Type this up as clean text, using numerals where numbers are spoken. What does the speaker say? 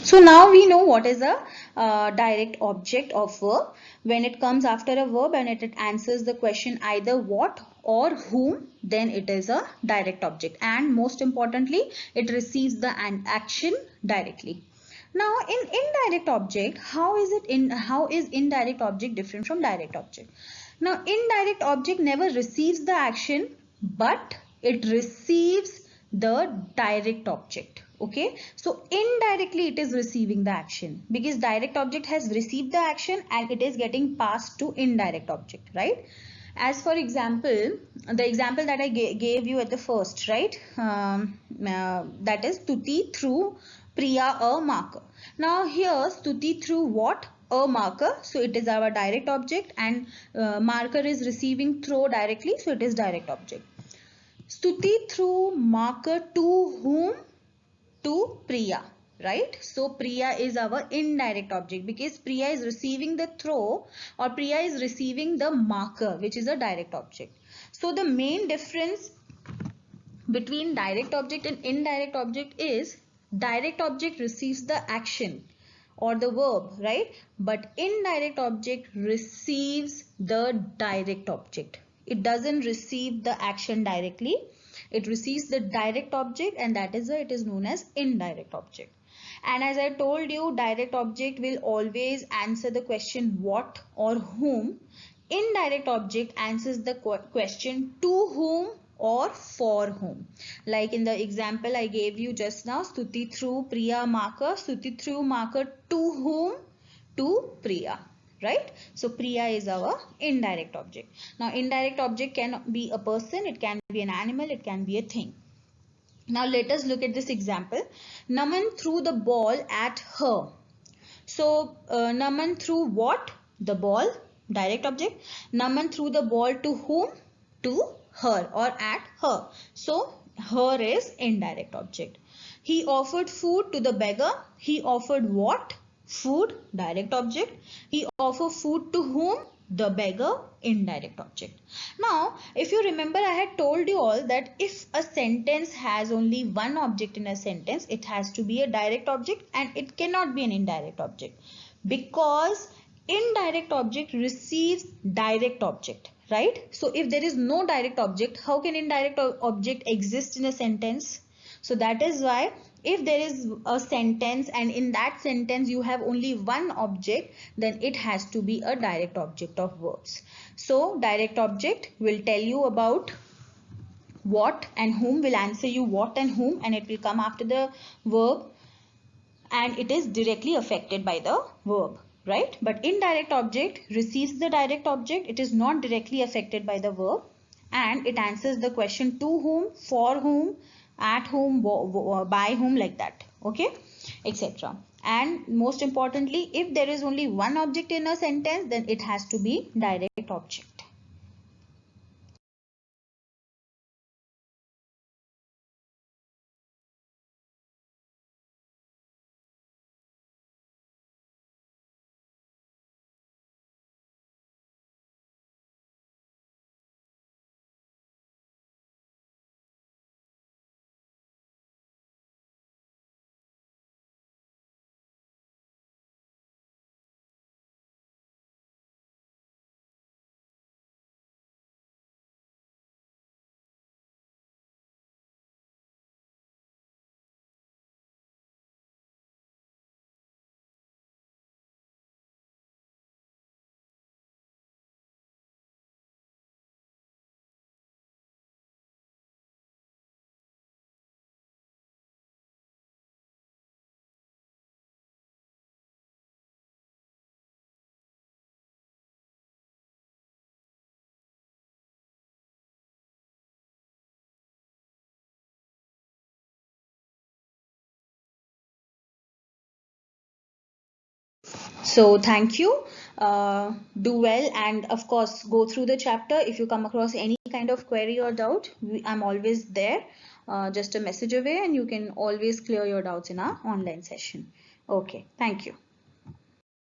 So now we know what is a direct object of verb. When it comes after a verb and it answers the question either what or whom, then it is a direct object. And most importantly, it receives the action directly. Now in indirect object, how is indirect object different from direct object? Now indirect object never receives the action, but it receives the direct object. Okay, so indirectly it is receiving the action because direct object has received the action and it is getting passed to indirect object, right? As for example, the example that I gave you at the first, right? That is Stuti threw Priya a marker. Now here Stuti threw what? A marker. So it is our direct object, and marker is receiving throw directly. So it is direct object. Stuti threw marker to whom? To Priya, right? So Priya is our indirect object because Priya is receiving the throw, or Priya is receiving the marker, which is a direct object. So the main difference between direct object and indirect object is direct object receives the action or the verb, right? But indirect object receives the direct object. It doesn't receive the action directly. It receives the direct object, and that is why it is known as indirect object. And as I told you, direct object will always answer the question what or whom. Indirect object answers the question to whom or for whom. Like in the example I gave you just now, Stuti threw Priya marker. Stuti threw marker to whom? To Priya, right? So Priya is our indirect object. Now indirect object can be a person, it can be an animal, it can be a thing. Now let us look at this example. Naman threw the ball at her. So Naman threw what? The ball, direct object. Naman threw the ball to whom? To her or at her. So her is indirect object. He offered food to the beggar. He offered what? Food, direct object. He offered food to whom? The beggar, indirect object. Now, if you remember, I had told you all that if a sentence has only one object in a sentence, it has to be a direct object and it cannot be an indirect object, because indirect object receives direct object, right? So if there is no direct object, how can indirect object exist in a sentence? So that is why if there is a sentence and in that sentence you have only one object, then it has to be a direct object of verbs. So direct object will tell you about what and whom, will answer you what and whom, and it will come after the verb, and it is directly affected by the verb, right? But indirect object receives the direct object. It is not directly affected by the verb, and it answers the question to whom, for whom, at whom, by whom, like that, okay, etc. And most importantly, if there is only one object in a sentence, then it has to be direct object. So thank you. Do well, and of course go through the chapter. If you come across any kind of query or doubt, I'm always there, just a message away, and you can always clear your doubts in our online session. Okay, thank you.